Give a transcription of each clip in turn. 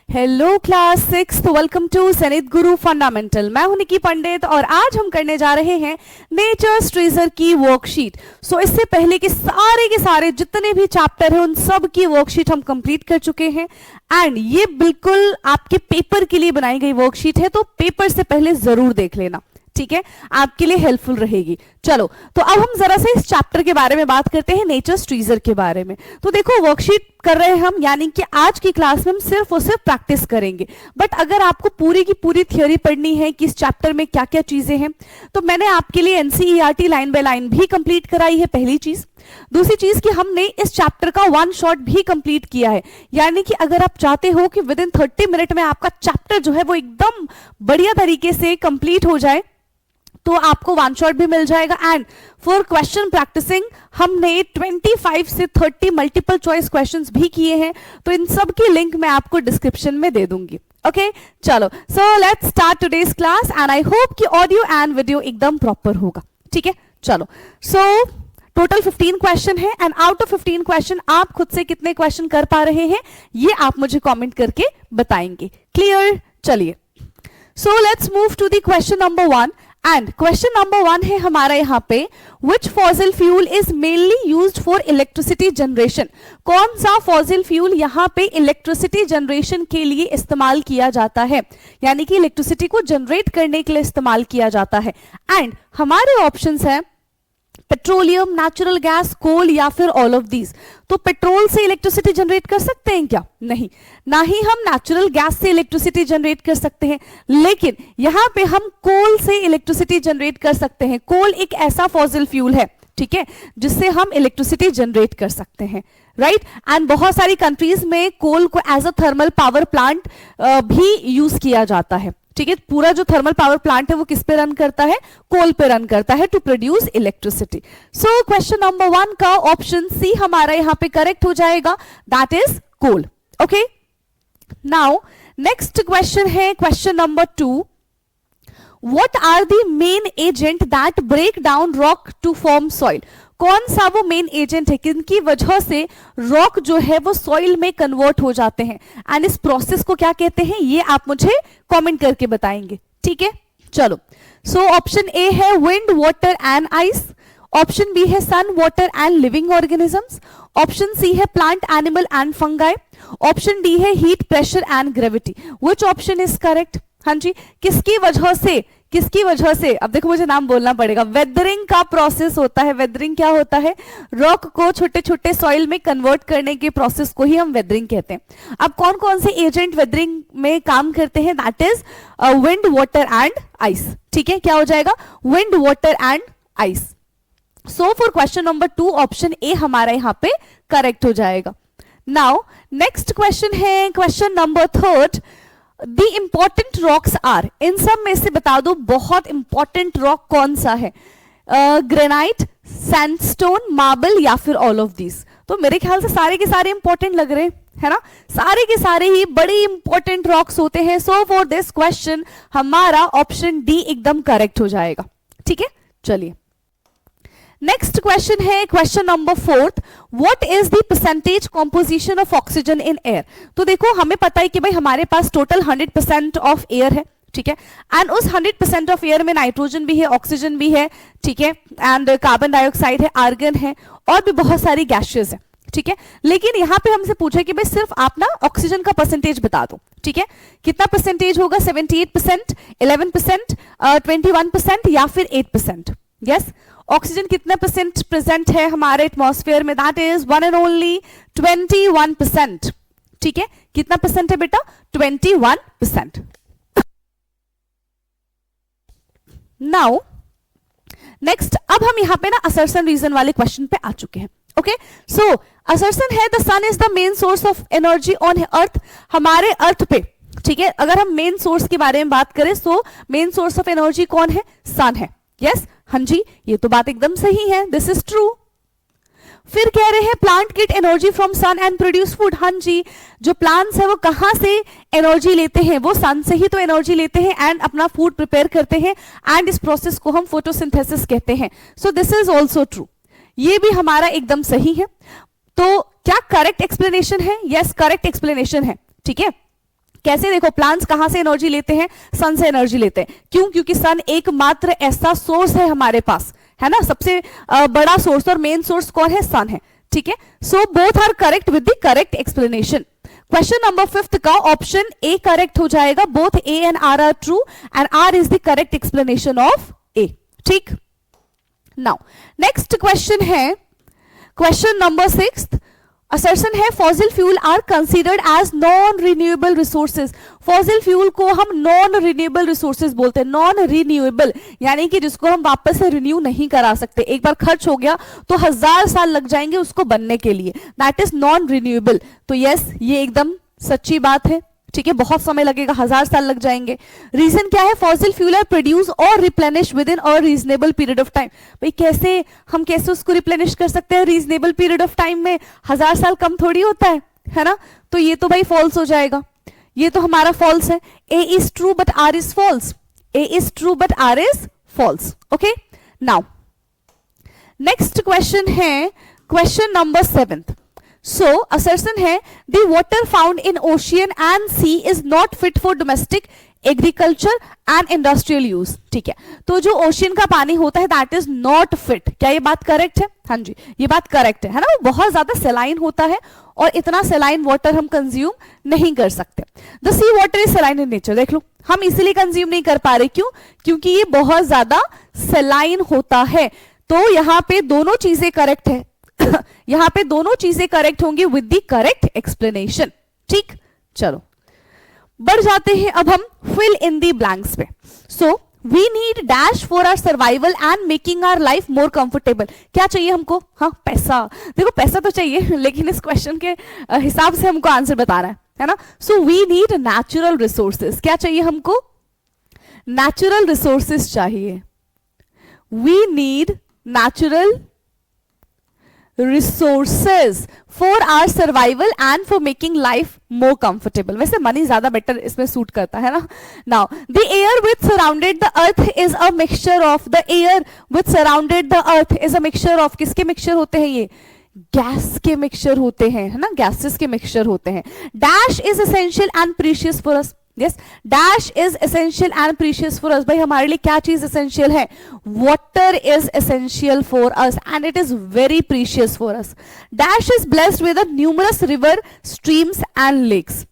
Hello class 6, welcome to Sannihit Guru fundamental. मैं हूं निकी पंडित और आज हम करने जा रहे हैं नेचर्स ट्रेजर की वर्कशीट। इससे पहले के सारे जितने भी चैप्टर हैं उन सब की वर्कशीट हम कंप्लीट कर चुके हैं एंड ये बिल्कुल आपके पेपर के लिए बनाई गई वर्कशीट है, तो पेपर से पहले जरूर देख लेना, ठीक है, आपके लिए हेल्पफुल रहेगी। चलो तो अब हम जरा से इस चैप्टर के बारे में बात करते हैं, नेचर्स ट्रेजर के बारे में। तो देखो वर्कशीट कर रहे हैं हम, यानी कि आज की क्लास में हम सिर्फ और सिर्फ प्रैक्टिस करेंगे, बट अगर आपको पूरी की पूरी थ्योरी पढ़नी है कि इस चैप्टर में क्या क्या चीजें हैं, तो मैंने आपके लिए एनसीईआरटी लाइन बाय लाइन भी कंप्लीट कराई है, पहली चीज। दूसरी चीज कि हमने इस चैप्टर का वन शॉट भी कंप्लीट किया है, यानी कि अगर आप चाहते हो कि विद इन 30 मिनट में आपका चैप्टर जो है वो एकदम बढ़िया तरीके से कंप्लीट हो जाए, तो आपको वन शॉट भी मिल जाएगा। एंड फॉर क्वेश्चन प्रैक्टिसिंग हमने 25 से 30 मल्टीपल चॉइस क्वेश्चंस भी किए हैं, तो इन सब की लिंक मैं आपको डिस्क्रिप्शन में दे दूंगी। ओके चलो, so let's start today's class and I hope कि ऑडियो एंड वीडियो एकदम प्रॉपर होगा, ठीक है। चलो सो टोटल 15 क्वेश्चन है एंड आउट ऑफ 15 क्वेश्चन आप खुद से कितने क्वेश्चन कर पा रहे हैं ये आप मुझे कॉमेंट करके बताएंगे। क्लियर? चलिए, so let's move to the question number 1 and question number 1 है हमारा यहाँ पे, which fossil fuel is mainly used for electricity generation. कौन सा फॉसिल फ्यूल यहाँ पे इलेक्ट्रिसिटी जनरेशन के लिए इस्तेमाल किया जाता है, यानी कि इलेक्ट्रिसिटी को जनरेट करने के लिए इस्तेमाल किया जाता है। एंड हमारे ऑप्शंस हैं पेट्रोलियम, नेचुरल गैस, कोल या फिर ऑल ऑफ दीज। तो पेट्रोल से इलेक्ट्रिसिटी जनरेट कर सकते हैं क्या? नहीं, ना ही हम नेचुरल गैस से इलेक्ट्रिसिटी जनरेट कर सकते हैं, लेकिन यहां पे हम कोल से इलेक्ट्रिसिटी जनरेट कर सकते हैं। कोल एक ऐसा फॉसिल फ्यूल है, ठीक है, जिससे हम इलेक्ट्रिसिटी जनरेट कर सकते हैं, राइट। एंड बहुत सारी कंट्रीज में कोल को as a thermal power plant भी यूज किया जाता है, ठीक है। पूरा जो थर्मल पावर प्लांट है वो किस पे रन करता है? कोल पे रन करता है to produce electricity. So question number 1 का ऑप्शन सी हमारा यहां पे करेक्ट हो जाएगा, that is coal. Okay, now next question है question number 2, What are the main agent that break down rock to form soil? कौन सा वो मेन एजेंट है किनकी वजह से रॉक जो है वो सॉइल में कन्वर्ट हो जाते हैं, एंड इस प्रोसेस को क्या कहते हैं ये आप मुझे कमेंट करके बताएंगे, ठीक है। चलो, सो ऑप्शन ए है wind, water and ice, option B है sun, water and living organisms, option C है plant, animal and fungi, option D है heat, pressure and gravity. Which option is correct? हाँ जी, किसकी वजह से अब देखो मुझे नाम बोलना पड़ेगा। वेदरिंग का प्रोसेस होता है। वेदरिंग क्या होता है? रॉक को छोटे छोटे सॉइल में कन्वर्ट करने के प्रोसेस को ही हम वेदरिंग कहते हैं। अब कौन कौन से एजेंट वेदरिंग में काम करते हैं? That is wind, water and ice, ठीक है। क्या हो जाएगा? Wind, water and ice. So for question number 2 option A हमारा यहां पे करेक्ट हो जाएगा। नाउ नेक्स्ट क्वेश्चन है question number 3, the important rocks are. इन सब में से बता दो बहुत इंपॉर्टेंट रॉक कौन सा है? ग्रेनाइट, सैंडस्टोन, मार्बल या फिर ऑल ऑफ दीज। तो मेरे ख्याल से सारे के सारे इंपॉर्टेंट लग रहे हैं ना, सारे के सारे ही बड़े इंपॉर्टेंट रॉक्स होते हैं। सो फॉर दिस क्वेश्चन हमारा ऑप्शन डी एकदम करेक्ट हो जाएगा, ठीक है। चलिए, नेक्स्ट क्वेश्चन है question number 4, what is the percentage composition of oxygen in air. तो देखो हमें पता है कि भाई हमारे पास टोटल 100% ऑफ एयर है, ठीक है, एंड उस 100% ऑफ एयर में नाइट्रोजन भी है, ऑक्सीजन भी है, ठीक है, एंड कार्बन डाइऑक्साइड है, आर्गन है और भी बहुत सारी गैसेस है, ठीक है। लेकिन यहां पे हमसे पूछा कि भाई सिर्फ आप ना ऑक्सीजन का परसेंटेज बता दो, ठीक है। कितना परसेंटेज होगा? 78%, 11%, 21% या फिर 8%? यस, ऑक्सीजन कितने परसेंट प्रेजेंट है हमारे एटमॉस्फेयर में? दैट इज 1 एंड ओनली 21%, ठीक है। कितना परसेंट है बेटा? 21%। नाउ नेक्स्ट, अब हम यहां पे ना असर्शन रीजन वाले क्वेश्चन पे आ चुके हैं। ओके, सो असर्शन है the sun is the main source of energy on earth. हमारे अर्थ पे, ठीक है, अगर हम मेन सोर्स के बारे में बात करें तो मेन सोर्स ऑफ एनर्जी कौन है? सन है। यस, हाँ जी, ये तो बात एकदम सही है, दिस इज ट्रू। फिर कह रहे हैं plant get energy from sun and produce food. हाँ जी, जो प्लांट्स है वो कहां से एनर्जी लेते हैं? वो सन से ही तो एनर्जी लेते हैं एंड अपना फूड प्रिपेयर करते हैं, एंड इस प्रोसेस को हम फोटोसिंथेसिस कहते हैं। So this is also true, ये भी हमारा एकदम सही है। तो क्या करेक्ट एक्सप्लेनेशन है? यस, करेक्ट एक्सप्लेनेशन है, ठीक है। कैसे? देखो, प्लांट्स कहां से एनर्जी लेते हैं? सन से एनर्जी लेते हैं। क्यों? क्योंकि सन एकमात्र ऐसा सोर्स है हमारे पास, है ना, सबसे बड़ा सोर्स, और मेन सोर्स कौन है? सन है, ठीक है। So both are correct with the correct explanation. Question number 5 का ऑप्शन ए करेक्ट हो जाएगा। Both A and R true and R is the correct explanation of A, ठीक। नाउ नेक्स्ट क्वेश्चन है क्वेश्चन नंबर 6। असर्शन है fossil fuel are considered as non renewable resources. Fossil fuel को हम non renewable resources बोलते हैं। Non renewable यानी कि जिसको हम वापस से रिन्यू नहीं करा सकते, एक बार खर्च हो गया तो 1000 साल लग जाएंगे उसको बनने के लिए, दैट इज नॉन रिन्यूएबल। तो यस, ये एकदम सच्ची बात है, ठीक है, बहुत समय लगेगा, 1000 साल लग जाएंगे। रीजन क्या है? फॉसिल फ्यूल आर प्रोड्यूस और replenish with in a reasonable period of time. भाई कैसे, हम कैसे उसको रिप्लेनिश कर सकते हैं रीजनेबल पीरियड ऑफ टाइम में? 1000 साल कम थोड़ी होता है ना? तो ये तो भाई फॉल्स हो जाएगा, ये तो हमारा फॉल्स है। A is true but R is false, A is true but R is false. Okay, now next question है क्वेश्चन नंबर 7। सो असर्शन है the water found in ocean and sea is not fit for domestic agriculture and industrial use, ठीक है। तो जो ocean का पानी होता है दैट इज नॉट फिट, क्या ये बात करेक्ट है? हाँ जी, ये बात करेक्ट है ना? वो बहुत ज्यादा सेलाइन होता है और इतना सेलाइन वाटर हम कंज्यूम नहीं कर सकते। The sea water is saline in nature, देख लो, हम इसीलिए कंज्यूम नहीं कर पा रहे, क्यों? क्योंकि ये बहुत ज्यादा सेलाइन होता है। तो यहां पे दोनों चीजें करेक्ट है यहां पे दोनों चीजें करेक्ट होंगी विद द करेक्ट एक्सप्लेनेशन, ठीक। चलो बढ़ जाते हैं अब हम फिल इन दी ब्लैंक्स पे। So we need dash for our survival and making our life more comfortable. क्या चाहिए हमको? हाँ, पैसा। देखो पैसा तो चाहिए, लेकिन इस क्वेश्चन के हिसाब से हमको आंसर बताना है ना। So we need natural resources. क्या चाहिए हमको? नेचुरल रिसोर्सेज चाहिए। We need natural resources for our survival and for making life more comfortable। वैसे मनी ज्यादा बेटर इसमें सूट करता है ना। Now the air which surrounded the earth is a mixture of, the air which surrounded the earth is a mixture of, किसके mixture होते हैं ये? गैस के मिक्सचर होते हैं, है ना, गैसेस के मिक्सचर होते हैं। Dash is essential and precious for us. Yes, dash is essential and precious for us. भाई हमारे लिए क्या चीज एसेंशियल है? Water is essential for us and it is very precious for us. Dash is blessed with numerous river, streams and lakes.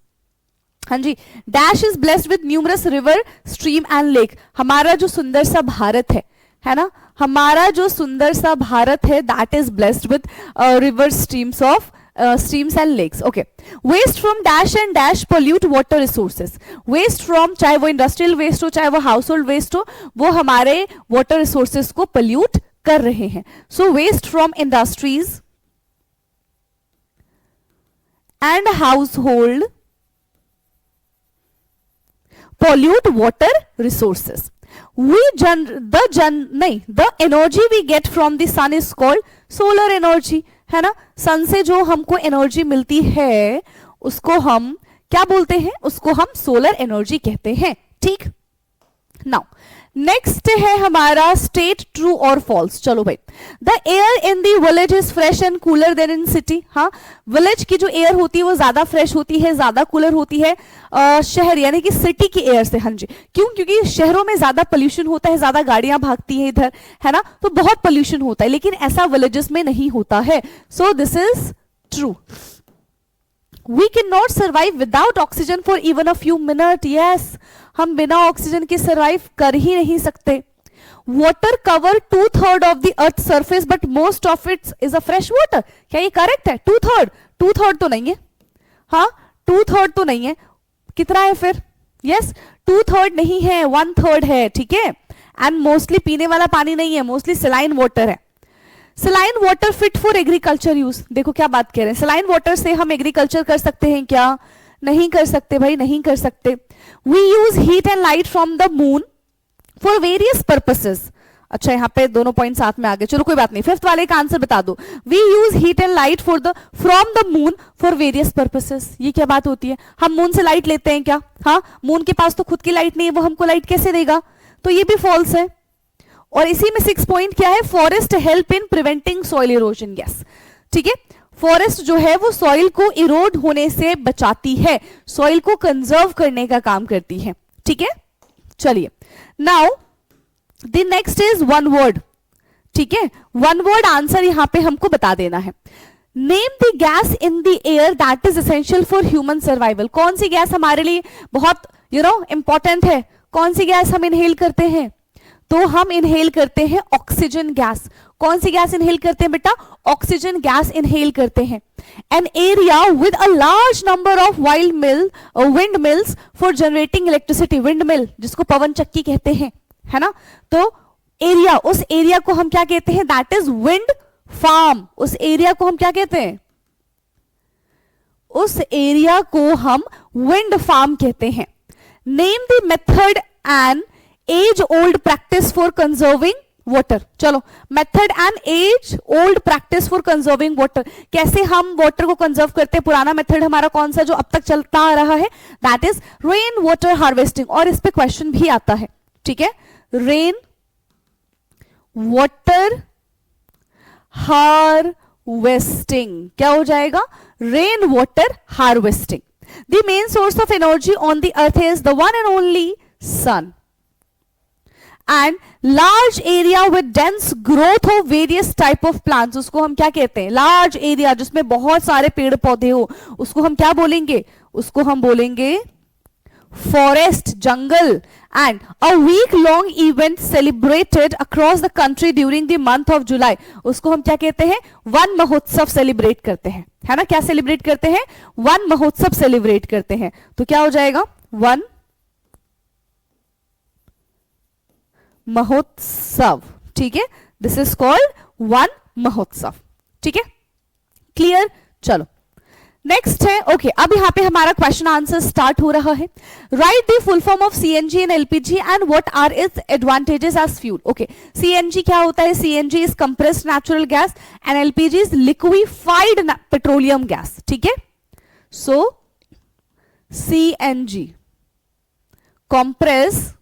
हाँ जी, dash is blessed with numerous river, stream and lake. हमारा जो सुंदर सा भारत है ना, हमारा जो सुंदर सा भारत है that is blessed with river, streams of streams and lakes. Okay, waste from dash and dash pollute water resources. Waste from, चाहे वो इंडस्ट्रियल वेस्ट हो चाहे वो हाउस होल्ड वेस्ट हो, वो हमारे वाटर रिसोर्सेज को पोल्यूट कर रहे हैं। So waste from industries and household pollute water resources. The energy we get from the sun is called solar energy, है ना। सन से जो हमको एनर्जी मिलती है उसको हम क्या बोलते हैं? उसको हम सोलर एनर्जी कहते हैं, ठीक। नाउ नेक्स्ट है हमारा स्टेट ट्रू और फॉल्स। चलो भाई, the air in the village is fresh and cooler then in city. हाँ, विलेज की जो एयर होती है वो ज्यादा फ्रेश होती है, ज्यादा कूलर होती है शहर यानी कि सिटी की एयर से। हाँ जी, क्यों? क्योंकि शहरों में ज्यादा पोल्यूशन होता है, ज्यादा गाड़ियां भागती है इधर, है ना, तो बहुत पोल्यूशन होता है, लेकिन ऐसा विलेजेस में नहीं होता है। So this is true. We cannot survive without oxygen for even a few minutes. Yes, हम बिना ऑक्सीजन के सर्वाइव कर ही नहीं सकते। Water cover 2/3 of the earth's surface, but most of it is a fresh water. क्या ये correct है? 2/3 तो नहीं है, हाँ 2/3 तो नहीं है, कितना है फिर? यस, 2/3 नहीं है, 1/3 है, ठीक है। एंड मोस्टली पीने वाला पानी नहीं है, मोस्टली सलाइन वाटर है। Saline water fit for agriculture use. देखो क्या बात कह रहे हैं, सलाइन वाटर से हम एग्रीकल्चर कर सकते हैं क्या? नहीं कर सकते भाई, नहीं कर सकते। We use heat and light from the moon for various purposes. अच्छा, यहाँ पे दोनों पॉइंट साथ में आ गए, चलो कोई बात नहीं, फिफ्थ वाले का आंसर बता दो। We use heat and light from the moon for various purposes. ये क्या बात होती है? हम मून से लाइट लेते हैं क्या? हाँ, मून के पास तो खुद की लाइट नहीं है, वो हमको लाइट कैसे देगा? तो ये भी फॉल्स है। और इसी में 6 पॉइंट क्या है? Forest help in preventing soil erosion. Yes, ठीक है, फॉरेस्ट जो है वो सॉइल को इरोड होने से बचाती है, सॉइल को कंजर्व करने का काम करती है। ठीक है, चलिए now the next is one word. ठीक है, वन वर्ड आंसर यहां पे हमको बता देना है। Name the gas in the air that is essential for human survival. कौन सी गैस हमारे लिए बहुत इंपॉर्टेंट है? कौन सी गैस हम इनहेल करते हैं? तो हम इनहेल करते हैं ऑक्सीजन गैस। कौन सी गैस इनहेल करते हैं बेटा? ऑक्सीजन गैस इनहेल करते हैं। An area with a large number of wind mills for generating electricity. Wind mill जिसको पवन चक्की कहते हैं, है ना? तो एरिया, उस एरिया को हम क्या कहते हैं? That is wind farm. उस एरिया को हम क्या कहते हैं? उस एरिया को हम विंड फार्म कहते हैं। Name the method and age old practice for conserving water. चलो, method and age old practice for conserving water. कैसे हम वाटर को कंजर्व करते हैं? पुराना मेथड हमारा कौन सा जो अब तक चलता आ रहा है? That is rain water harvesting. और इस पे क्वेश्चन भी आता है। ठीक है, रेन वाटर हार्वेस्टिंग क्या हो जाएगा? Rain water harvesting. The main source of energy on the earth is the one and only son. And large area with dense growth of various type of plants, उसको हम क्या कहते हैं? Large area जिसमें बहुत सारे पेड़ पौधे हो, उसको हम क्या बोलेंगे? उसको हम बोलेंगे फॉरेस्ट, जंगल। And a week long event celebrated across the country during the month of July, उसको हम क्या कहते हैं? वन महोत्सव सेलिब्रेट करते हैं, है ना? क्या सेलिब्रेट करते हैं? वन महोत्सव सेलिब्रेट करते हैं। तो क्या हो जाएगा? वन महोत्सव। ठीक है, दिस इज कॉल्ड वन महोत्सव। ठीक है, क्लियर? चलो नेक्स्ट है। ओके, अब यहां पे हमारा क्वेश्चन आंसर स्टार्ट हो रहा है। Right the full form of CNG and LPG and what are its advantages as fuel. Okay, CNG क्या होता है? CNG is compressed natural gas and LPG is liquefied petroleum gas. ठीक है, so CNG compress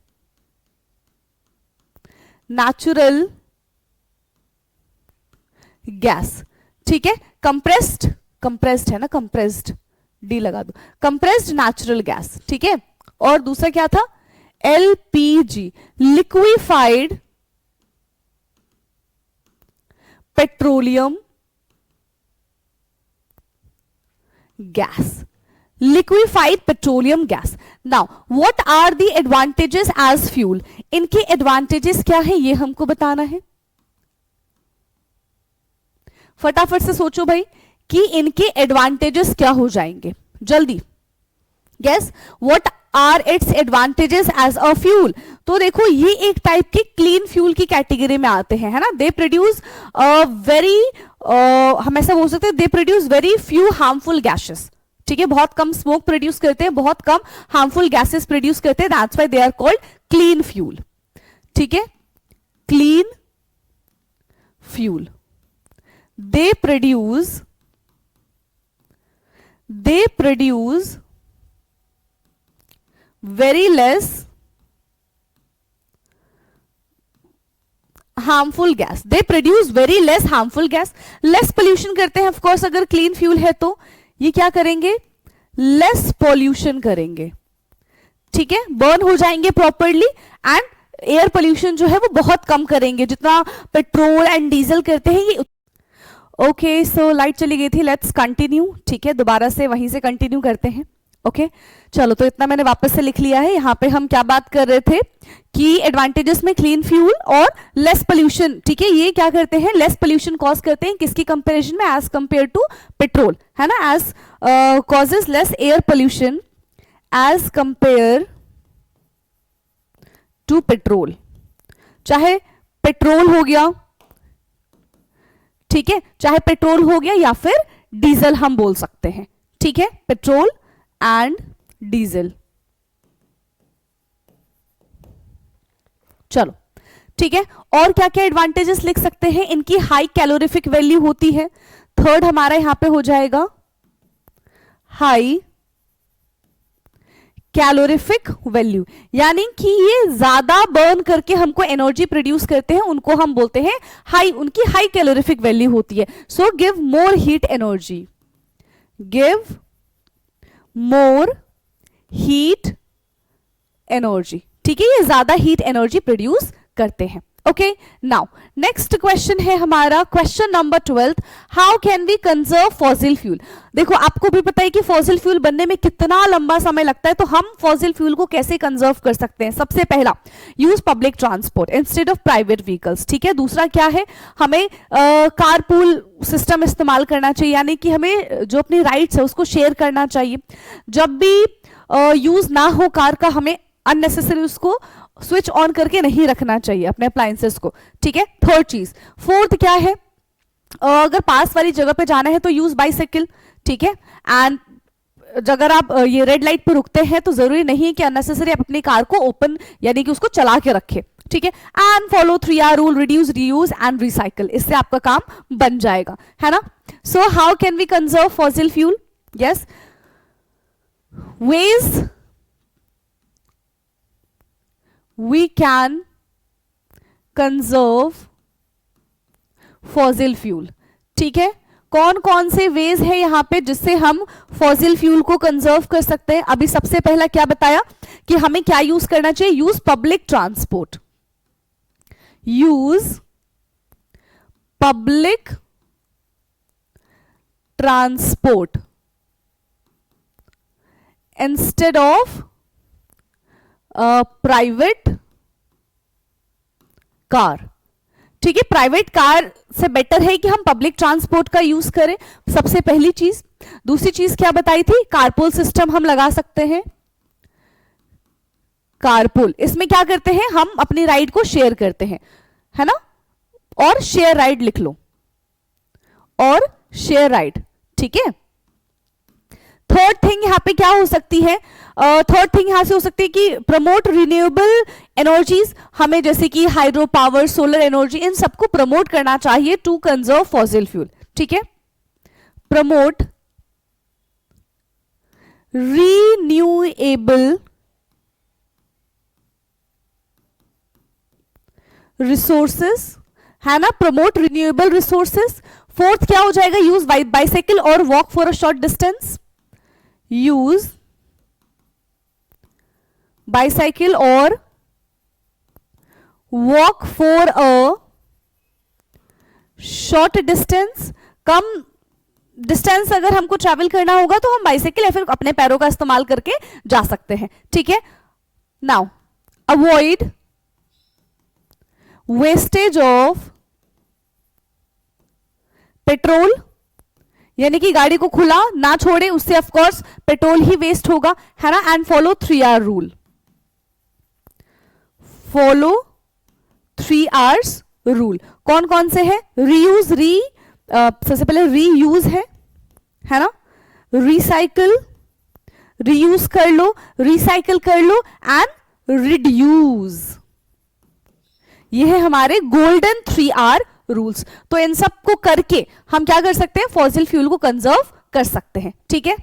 natural gas. ठीक है, compressed है ना, compressed, D लगा दो, कंप्रेस्ड नेचुरल गैस। ठीक है, और दूसरा क्या था? LPG, liquefied petroleum gas. Liquefied petroleum gas. Now what are the advantages as fuel? इनके एडवांटेजेस क्या है ये हमको बताना है। फटाफट से सोचो भाई कि इनके एडवांटेजेस क्या हो जाएंगे, जल्दी guess. What are its advantages as a fuel? तो देखो, ये एक टाइप के क्लीन फ्यूल की कैटेगरी में आते हैं, है ना? दे प्रोड्यूस वेरी, हम ऐसा बोल सकते हैं, they produce very few harmful gases. ठीक है, बहुत कम स्मोक प्रोड्यूस करते हैं, बहुत कम हार्मफुल गैसेस प्रोड्यूस करते हैं। That's why they are called clean fuel. ठीक है, clean fuel. They produce very less harmful gas. They produce very less harmful gas. Less pollution करते हैं ऑफ कोर्स। अगर क्लीन फ्यूल है तो ये क्या करेंगे? लेस पॉल्यूशन करेंगे। ठीक है, बर्न हो जाएंगे प्रॉपरली एंड एयर पोल्यूशन जो है वो बहुत कम करेंगे, जितना पेट्रोल एंड डीजल करते हैं ये। ओके, सो लाइट चली गई थी, लेट्स कंटिन्यू। ठीक है, दोबारा से वहीं से कंटिन्यू करते हैं। ओके, चलो, तो इतना मैंने वापस से लिख लिया है। यहाँ पे हम क्या बात कर रहे थे कि एडवांटेजेस में क्लीन फ्यूल और लेस पोल्यूशन। ठीक है, ये क्या करते हैं? लेस पोल्यूशन कॉज करते हैं, किसकी कंपेरिजन में? एज कंपेयर टू पेट्रोल, है ना? As causes less air pollution as compare to petrol. चाहे पेट्रोल हो गया, ठीक है, चाहे पेट्रोल हो गया या फिर डीजल हम बोल सकते हैं। ठीक है, पेट्रोल एंड डीजल। चलो, ठीक है, और क्या क्या एडवांटेजेस लिख सकते हैं? इनकी हाई कैलोरीफिक वैल्यू होती है। थर्ड हमारा यहां पे हो जाएगा हाई कैलोरीफिक वैल्यू, यानी कि ये ज्यादा बर्न करके हमको एनर्जी प्रोड्यूस करते हैं, उनको हम बोलते हैं हाई, उनकी हाई कैलोरीफिक वैल्यू होती है. So give more heat energy, give more heat energy. ठीक है, ये ज्यादा हीट एनर्जी प्रोड्यूस करते हैं. ओके, नाउ नेक्स्ट क्वेश्चन है हमारा question number 12. How can we conserve fossil fuel. देखो आपको भी पता है कि फॉसिल फ्यूल बनने में कितना लंबा समय लगता है, तो हम फॉसिल फ्यूल को कैसे कंजर्व कर सकते हैं. सबसे पहला, use public transport instead of private vehicles. ठीक है, दूसरा क्या है, हमें कारपूल सिस्टम इस्तेमाल करना चाहिए, यानी कि हमें जो अपनी राइड्स है उसको शेयर करना चाहिए. जब भी यूज ना हो कार का, हमें अननेसेसरी उसको स्विच ऑन करके नहीं रखना चाहिए अपने अप्लायंसेस को. ठीक है, थर्ड चीज. फोर्थ क्या है, अगर पास वाली जगह पे जाना है तो यूज बाइसाइकिल. ठीक है, एंड अगर आप ये रेड लाइट पे रुकते हैं तो जरूरी नहीं है कि अननेसेसरी आप अपनी कार को ओपन यानी कि उसको चला के रखें. ठीक है, and follow 3R rule, reduce, reuse and recycle. इससे आपका काम बन जाएगा, है ना. So how can we conserve fossil fuel. Yes, ways we can conserve fossil fuel. ठीक है, कौन कौन से वेज है यहां पे जिससे हम फॉसिल फ्यूल को कंजर्व कर सकते हैं. अभी सबसे पहला क्या बताया कि हमें क्या यूज करना चाहिए, use public transport, use public transport instead of private car. ठीक है, प्राइवेट कार से बेटर है कि हम पब्लिक ट्रांसपोर्ट का यूज करें, सबसे पहली चीज. दूसरी चीज क्या बताई थी, कारपूल सिस्टम हम लगा सकते हैं. कारपूल, इसमें क्या करते हैं, हम अपनी राइड को शेयर करते हैं, है ना, और शेयर राइड लिख लो, और शेयर राइड. ठीक है, थर्ड थिंग यहां पे क्या हो सकती है, थर्ड थिंग यहां से हो सकती है कि प्रमोट रिन्यूएबल एनर्जीज. हमें जैसे कि हाइड्रो पावर, सोलर एनर्जी, इन सबको प्रमोट करना चाहिए टू कंजर्व फॉसिल फ्यूल. ठीक है, प्रमोट रिन्यूएबल रिसोर्सेस, है ना, प्रमोट रिन्यूएबल रिसोर्सेस. फोर्थ क्या हो जाएगा, यूज बाइसाइकिल और walk for a short distance, use bicycle और walk for a short distance. कम डिस्टेंस अगर हमको ट्रैवल करना होगा तो हम बाइसाइकिल या फिर अपने पैरों का इस्तेमाल करके जा सकते हैं. ठीक है, now avoid wastage of petrol, यानी कि गाड़ी को खुला ना छोड़े, उससे ऑफ कोर्स पेट्रोल ही वेस्ट होगा, है ना. And follow 3R rule, follow 3R's rule. कौन कौन से है, रीयूज, सबसे पहले रीयूज है ना, रिसाइकल, रीयूज कर लो, रिसाइकल कर लो, एंड रिड्यूस. ये है हमारे गोल्डन 3R रूल्स. तो इन सब को करके हम क्या कर सकते हैं, फॉसिल फ्यूल को कंजर्व कर सकते हैं. ठीक है,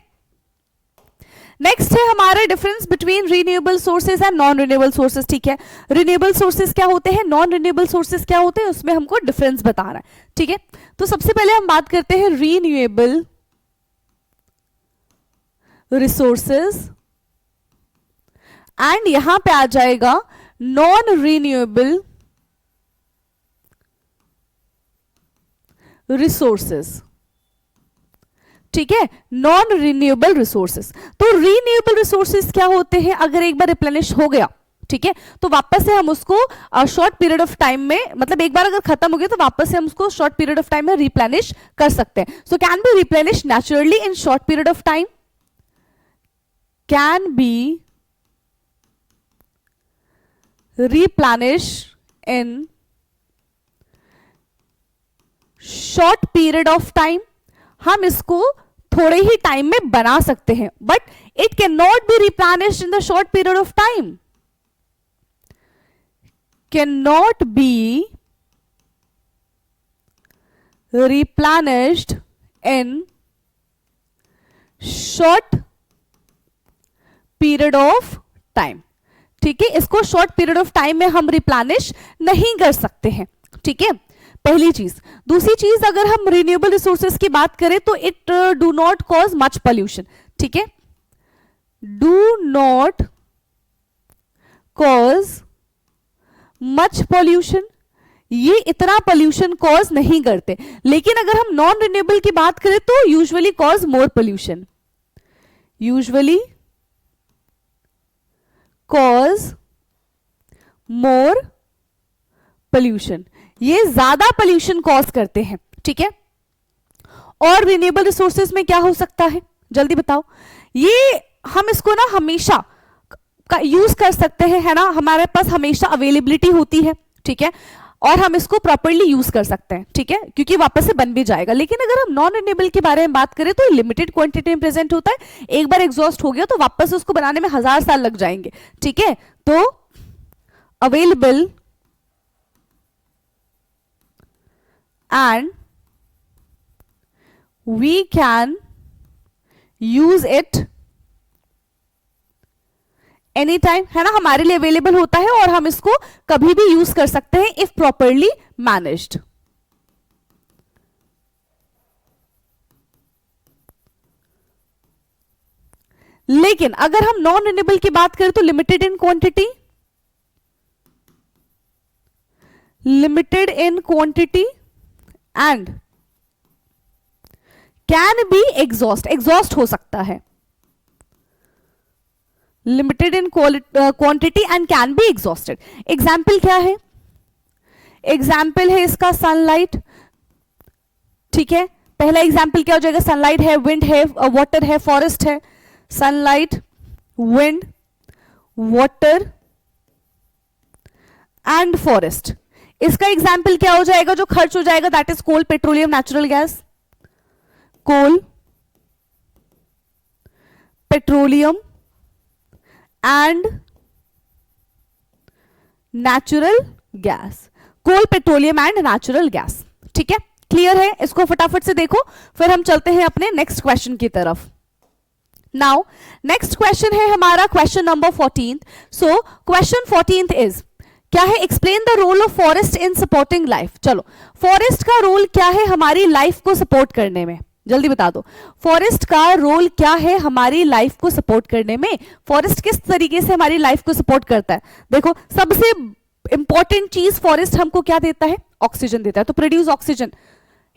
नेक्स्ट है हमारा difference between renewable sources and non renewable sources. ठीक है, रिन्यूएबल सोर्सेज क्या होते हैं, नॉन रिन्यूएबल सोर्सेज क्या होते हैं, उसमें हमको डिफरेंस बताना है. ठीक है, तो सबसे पहले हम बात करते हैं रिन्यूएबल रिसोर्सेज, एंड यहां पे आ जाएगा नॉन रिन्यूएबल रिसोर्सेज. ठीक है, नॉन रिन्यूएबल रिसोर्सेज. तो रिन्यूएबल रिसोर्सेज क्या होते हैं, अगर एक बार रिप्लेनिश हो गया, ठीक है, तो वापस से हम उसको शॉर्ट पीरियड ऑफ टाइम में, मतलब एक बार अगर खत्म हो गया तो वापस से हम उसको शॉर्ट पीरियड ऑफ टाइम में रिप्लेनिश कर सकते हैं. So can be replenish naturally in short period of time, can be replenish in short period of time. हम इसको थोड़े ही टाइम में बना सकते हैं, but it can not be replenished in the short period of time, can not be replenished in short period of time. ठीक है, इसको शॉर्ट पीरियड ऑफ टाइम में हम रिप्लेनिश नहीं कर सकते हैं। ठीक है, पहली चीज। दूसरी चीज, अगर हम रिन्यूएबल रिसोर्सेज की बात करें तो it do not cause much pollution. ठीक है, do not cause much pollution, ये इतना पॉल्यूशन कॉज नहीं करते। लेकिन अगर हम नॉन रिन्यूएबल की बात करें तो यूजुअली कॉज मोर पॉल्यूशन, यूजुअली कॉज मोर पॉल्यूशन, ये ज्यादा पॉल्यूशन कॉज करते हैं। ठीक है, और रिन्यूएबल रिसोर्सेज में क्या हो सकता है, जल्दी बताओ। ये हम इसको ना हमेशा का यूज कर सकते हैं, है ना, हमारे पास हमेशा अवेलेबिलिटी होती है। ठीक है, और हम इसको प्रॉपर्ली यूज कर सकते हैं। ठीक है, क्योंकि वापस से बन भी जाएगा। लेकिन अगर हम नॉन रिन्यूएबल के बारे में बात करें तो लिमिटेड क्वांटिटी में प्रेजेंट होता है, एक बार एग्जॉस्ट हो गया तो वापस उसको बनाने में 1000 साल लग जाएंगे। ठीक है, तो available and we can use it any time, है ना, हमारे लिए अवेलेबल होता है और हम इसको कभी भी यूज कर सकते हैं इफ प्रॉपरली मैनेज्ड। लेकिन अगर हम नॉन रिन्यूएबल की बात करें तो limited in quantity, limited in quantity and can be exhaust, exhaust हो सकता है। Limited in quantity and can be exhausted. Example क्या है, एग्जाम्पल है इसका सनलाइट। ठीक है, पहला एग्जाम्पल क्या हो जाएगा, सनलाइट है, विंड है, वाटर है, फॉरेस्ट है। Sunlight, wind, water and forest. इसका एग्जाम्पल क्या हो जाएगा, जो खर्च हो जाएगा, that is coal, petroleum, natural gas. Coal, petroleum and natural gas, coal, petroleum and natural gas. ठीक है, क्लियर है, इसको फटाफट से देखो, फिर हम चलते हैं अपने नेक्स्ट क्वेश्चन की तरफ। नाउ नेक्स्ट क्वेश्चन है हमारा question number 14। So question 14 is क्या है, explain the role of forest in supporting life. चलो, फॉरेस्ट का रोल क्या है हमारी लाइफ को सपोर्ट करने में, जल्दी बता दो। फॉरेस्ट का रोल क्या है हमारी लाइफ को सपोर्ट करने में, फॉरेस्ट किस तरीके से हमारी लाइफ को सपोर्ट करता है। देखो, सबसे इंपॉर्टेंट चीज फॉरेस्ट हमको क्या देता है, ऑक्सीजन देता है। तो produce oxygen,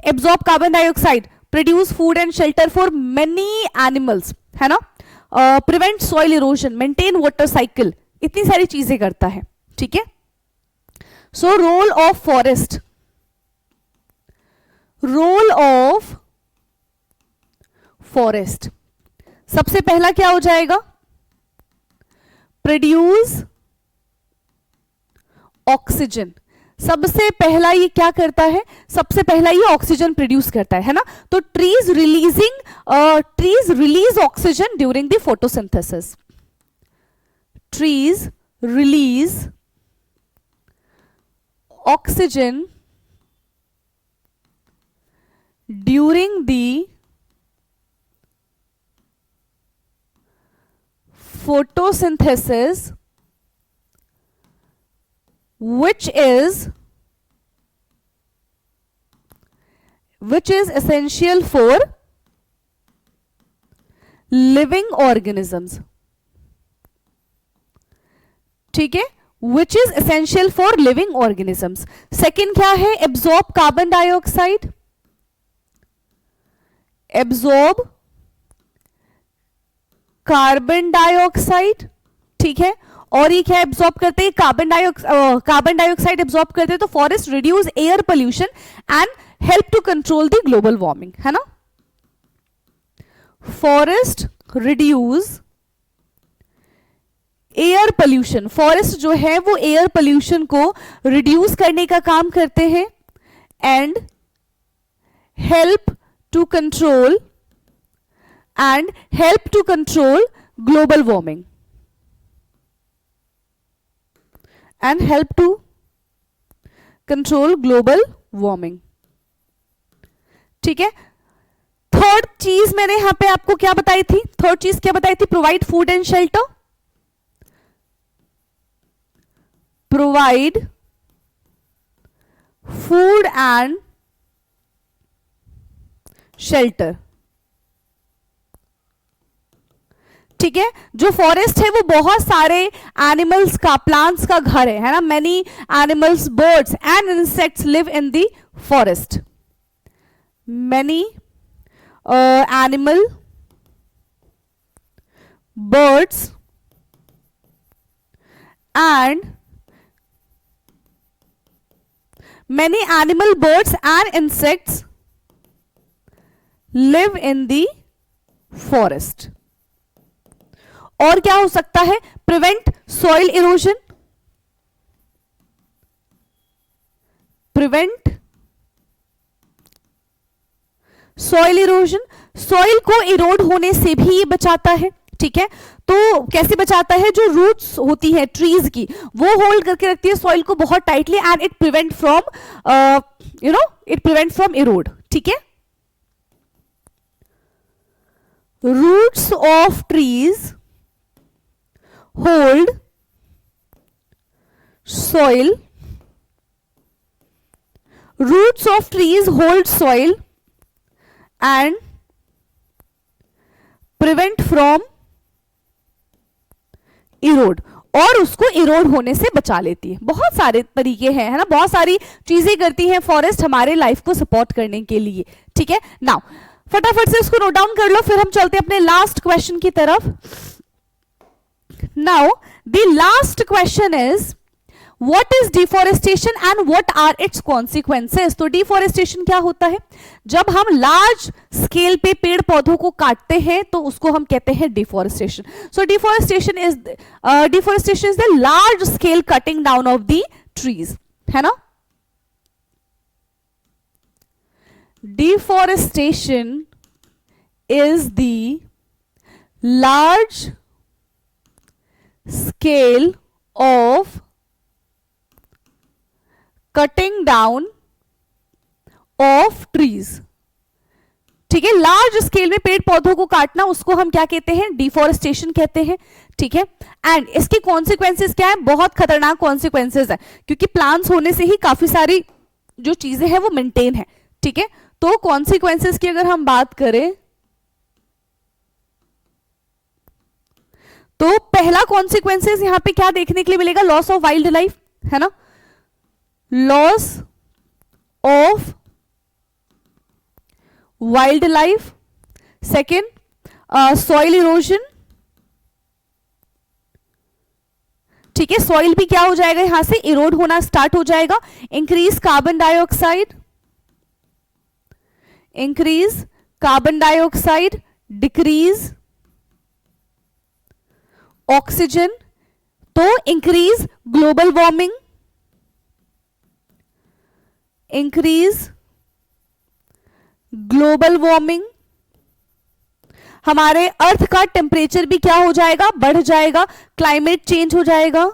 absorb carbon dioxide, produce food and shelter for many animals, है ना, prevent soil erosion, maintain water cycle, इतनी सारी चीजें करता है। ठीक है, so role of forest, role of forest, सबसे पहला क्या हो जाएगा, प्रोड्यूस ऑक्सीजन। सबसे पहला ये क्या करता है, सबसे पहला ये ऑक्सीजन प्रोड्यूस करता है ना। तो trees release oxygen during the photosynthesis, trees release oxygen during the photosynthesis, which is essential for living organisms। ठीक है, which is essential for living organisms। Second क्या है, absorb carbon dioxide, absorb carbon dioxide. ठीक है, और ये क्या absorb करते हैं, कार्बन डाइऑक्साइड एब्जॉर्ब करते हैं। तो forest reduce air pollution and help to control the global warming, है ना। Forest reduce air pollution, forest जो है वो एयर पोल्यूशन को रिड्यूस करने का काम करते हैं and help to control global warming, and help to control global warming। ठीक है, थर्ड चीज मैंने यहां पे आपको क्या बताई थी, थर्ड चीज क्या बताई थी, provide food and shelter, provide food and shelter. ठीक है, जो फॉरेस्ट है वो बहुत सारे एनिमल्स का, प्लांट्स का घर है ना। Many animals, birds and insects live in the forest. Many animal, birds and many animal, birds and insects live in the forest। और क्या हो सकता है, prevent soil erosion, prevent soil erosion, soil को इरोड होने से भी ये बचाता है। ठीक है, तो कैसे बचाता है, जो रूट्स होती है ट्रीज की वो होल्ड करके रखती है सॉइल को बहुत tightly, and it prevent from it prevent from erode. ठीक है, roots of trees hold soil, roots of trees hold soil and prevent from erode, और उसको इरोड होने से बचा लेती है। बहुत सारे तरीके हैं, है ना, बहुत सारी चीजें करती है फॉरेस्ट हमारे लाइफ को सपोर्ट करने के लिए। ठीक है, नाउ फटाफट से इसको नोट डाउन कर लो, फिर हम चलते हैं अपने लास्ट क्वेश्चन की तरफ। Now the last question is What is deforestation and what are its consequences? तो डिफोरेस्टेशन क्या होता है, जब हम लार्ज स्केल पे पेड़ पौधों को काटते हैं तो उसको हम कहते हैं deforestation. So deforestation is the large scale cutting down of the trees, है ना। Deforestation is the large scale of cutting down of trees. ठीक है, लार्ज स्केल में पेड़ पौधों को काटना, उसको हम क्या कहते हैं, डिफोरेस्टेशन कहते हैं। ठीक है, एंड इसके कॉन्सिक्वेंसेस क्या है, बहुत खतरनाक कॉन्सिक्वेंसेस है, क्योंकि प्लांट्स होने से ही काफी सारी जो चीजें हैं वो मेंटेन है। ठीक है, तो कॉन्सिक्वेंसेस की अगर हम बात करें तो पहला कॉन्सिक्वेंसेस यहां पे क्या देखने के लिए मिलेगा, लॉस ऑफ वाइल्ड लाइफ, है ना, loss of wild life. Second, soil erosion. ठीक है, सॉइल भी क्या हो जाएगा, यहां से इरोड होना स्टार्ट हो जाएगा। Increase carbon dioxide, increase carbon dioxide, decrease oxygen, तो increase global warming, increase global warming. हमारे अर्थ का टेम्परेचर भी क्या हो जाएगा, बढ़ जाएगा, क्लाइमेट चेंज हो जाएगा।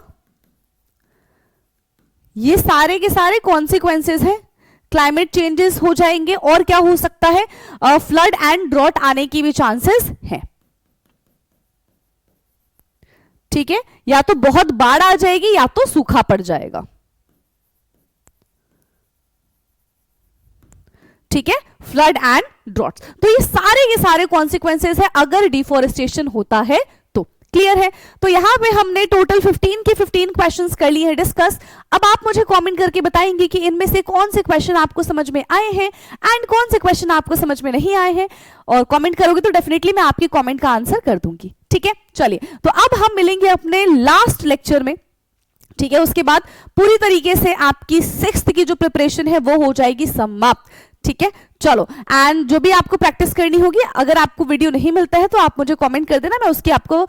ये सारे के सारे कॉन्सिक्वेंसेस हैं, क्लाइमेट चेंजेस हो जाएंगे, और क्या हो सकता है, फ्लड एंड ड्रॉट आने की भी चांसेस है। ठीक है, या तो बहुत बाढ़ आ जाएगी या तो सूखा पड़ जाएगा। ठीक है, फ्लड एंड ड्रॉट्स, तो ये सारे के सारे कॉन्सिक्वेंसेस है अगर डिफोरेस्टेशन होता है तो। क्लियर है, तो यहां पे हमने टोटल 15 के 15 क्वेश्चंस कर लिए हैं डिस्कस। अब आप मुझे कमेंट करके बताएंगे कि इनमें से कौन से क्वेश्चन आपको समझ में आए हैं एंड कौन से क्वेश्चन आपको समझ में नहीं आए हैं, और कमेंट करोगे तो डेफिनेटली मैं आपके कमेंट का आंसर कर दूंगी। ठीक है, चलिए, तो अब हम मिलेंगे अपने लास्ट लेक्चर में। ठीक है, उसके बाद पूरी तरीके से आपकी 6th की जो प्रिपरेशन है वो हो जाएगी समाप्त। ठीक है, चलो, एंड जो भी आपको प्रैक्टिस करनी होगी, अगर आपको वीडियो नहीं मिलता है तो आप मुझे कमेंट कर देना, मैं उसकी आपको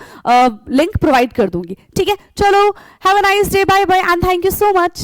लिंक प्रोवाइड कर दूंगी। ठीक है, चलो, have a nice day, bye bye and thank you so much.